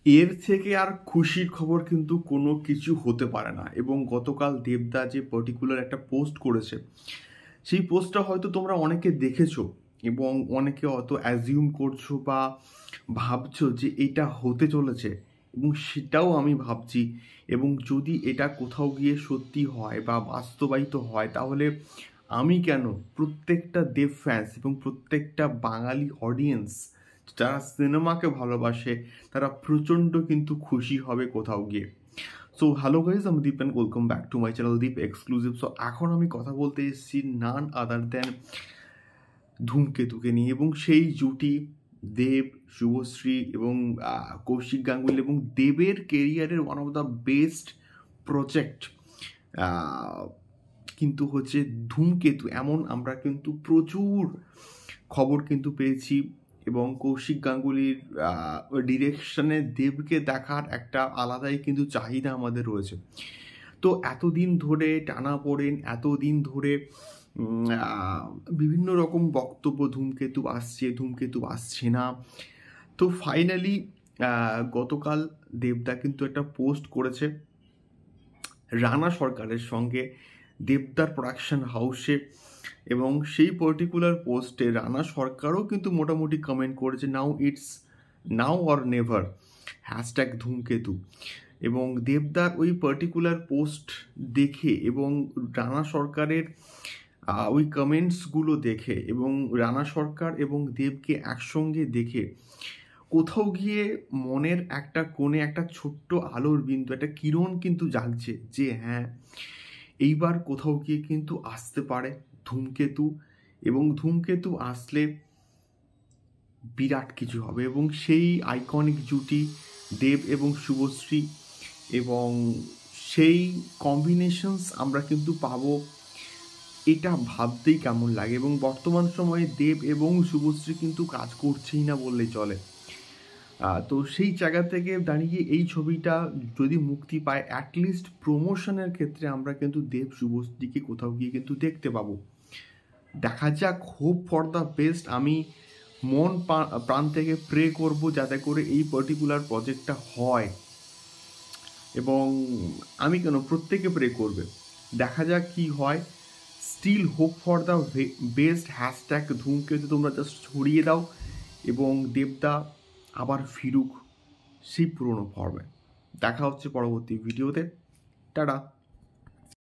এর থেকে আর খুশির খবর কিন্তু কোনো কিছু হতে পারে না। এবং গতকাল দেবদা যে পার্টিকুলার একটা পোস্ট করেছে, সেই পোস্টটা হয়তো তোমরা অনেকে দেখেছো এবং অনেকে হয়তো অ্যাজিউম করছো বা ভাবছো যে এটা হতে চলেছে, এবং সেটাও আমি ভাবছি। এবং যদি এটা কোথাও গিয়ে সত্যি হয় বা বাস্তবায়িত হয়, তাহলে আমি কেন, প্রত্যেকটা দেব ফ্যান্স এবং প্রত্যেকটা বাঙালি অডিয়েন্স যারা সিনেমাকে ভালোবাসে, তারা প্রচণ্ড কিন্তু খুশি হবে কোথাও গিয়ে। সো হ্যালো গাইজ, আমি Deep and welcome back to my channel Deep exclusive. So এখন আমি কথা বলতে এসেছি নান আদার দেন ধূমকেতুকে নিয়ে, এবং সেই জুটি দেব, শুভশ্রী এবং কৌশিক গাঙ্গুলি, এবং দেবের কেরিয়ারের one of the best project কিন্তু হচ্ছে ধূমকেতু। এমন আমরা কিন্তু প্রচুর খবর কিন্তু পেয়েছি, এবং কৌশিক গাঙ্গুলির ডিরেকশনে দেবকে দেখার একটা আলাদাই কিন্তু চাহিদা আমাদের রয়েছে। তো এতদিন ধরে টানাপোড়েন, এতদিন ধরে বিভিন্ন রকম বক্তব্য, ধূমকেতু আসছে, ধূমকেতু আসছে না। তো ফাইনালি গতকাল দেবদা কিন্তু একটা পোস্ট করেছে রানা সরকারের সঙ্গে দেবদার প্রোডাকশন হাউসে, এবং সেই পার্টিকুলার পোস্টে রানা সরকারও কিন্তু মোটামুটি কমেন্ট করেছে, নাও অর নেভার, হ্যাশট্যাগ ধূমকেতু। এবং দেবদার ওই পার্টিকুলার পোস্ট দেখে এবং রানা সরকারের ওই কমেন্টসগুলো দেখে এবং রানা সরকার এবং দেবকে একসঙ্গে দেখে কোথাও গিয়ে মনের একটা কোণে একটা ছোট্ট আলোর বিন্দু, একটা কিরণ কিন্তু জাগছে যে হ্যাঁ, এইবার কোথাও গিয়ে কিন্তু আসতে পারে ধূমকেতু, এবং ধূমকেতু আসলে বিরাট কিছু হবে। এবং সেই আইকনিক জুটি দেব এবং শুভশ্রী, এবং সেই কম্বিনেশনস আমরা কিন্তু পাবো, এটা ভাবতেই কেমন লাগে। এবং বর্তমান সময়ে দেব এবং শুভশ্রী কিন্তু কাজ করছেই না বললেই চলে। তো সেই জায়গা থেকে দাঁড়িয়ে এই ছবিটা যদি মুক্তি পায়, অ্যাটলিস্ট প্রমোশনের ক্ষেত্রে আমরা কিন্তু দেব শুভশ্রীকে কোথাও গিয়ে কিন্তু দেখতে পাবো। দেখা যাক, হোপ ফর দ্য বেস্ট। আমি মন প্রাণ থেকে প্রে করব যাতে করে এই পার্টিকুলার প্রজেক্টটা হয়, এবং আমি কেন, প্রত্যেকে প্রে করবে। দেখা যাক কি হয়। Still hope for the best, hashtag Dhumketu তোমরা জাস্ট ছড়িয়ে দাও, এবং দেবদা আবার ফিরুক সেই পুরনো ফর্মে। দেখা হচ্ছে পরবর্তী ভিডিওতে। টাটা।